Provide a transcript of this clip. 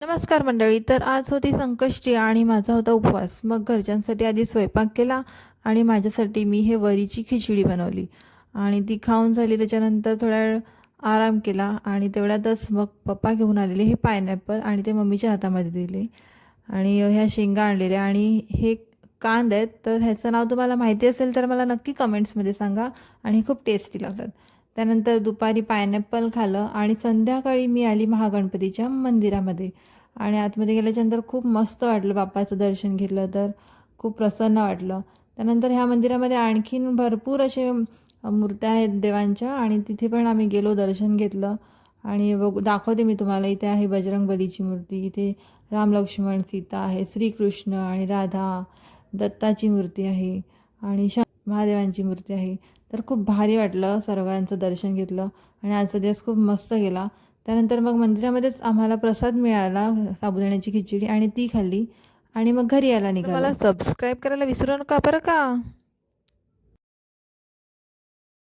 नमस्कार मंडळी. तर आज होती संकष्टी आणि माझा होता उपवास. मग घरच्यांसाठी आधी स्वयंपाक केला आणि माझ्यासाठी मी हे वरीची खिचडी बनवली आणि ती खाऊन झाली. त्याच्यानंतर थोडा वेळ आराम केला आणि तेवढ्यातच मग पप्पा घेऊन आलेले हे पायनॅपल आणि ते मम्मीच्या हातामध्ये दिले आणि ह्या शेंगा आणलेल्या आणि हे कांद आहेत. तर ह्याचं नाव तुम्हाला माहिती असेल तर मला नक्की कमेंट्समध्ये सांगा आणि खूप टेस्टी लागतात. त्यानंतर दुपारी पायनॅपल खाल्लं आणि संध्याकाळी मी आली महागणपतीच्या मंदिरामध्ये आणि आतमध्ये गेल्याच्यानंतर खूप मस्त वाटलं. बाप्पाचं दर्शन घेतलं तर खूप प्रसन्न वाटलं. त्यानंतर ह्या मंदिरामध्ये आणखीन भरपूर असे मूर्त्या आहेत देवांच्या आणि तिथे पण आम्ही गेलो, दर्शन घेतलं आणि दाखवते मी तुम्हाला. इथे आहे बजरंगबलीची मूर्ती, इथे राम लक्ष्मण सीता आहे, श्रीकृष्ण आणि राधा, दत्ताची मूर्ती आहे आणि महादेवांची मूर्ती आहे. तर खूप भारी वाटलं, सर्वांचं दर्शन घेतलं आणि आजचा दिवस खूप मस्त गेला. त्यानंतर मग मंदिरामध्येच आम्हाला प्रसाद मिळाला, साबुदाण्याची खिचडी, आणि ती खाल्ली आणि मग घरी यायला निघालो. मला सबस्क्राईब करायला विसरू नका बरं का.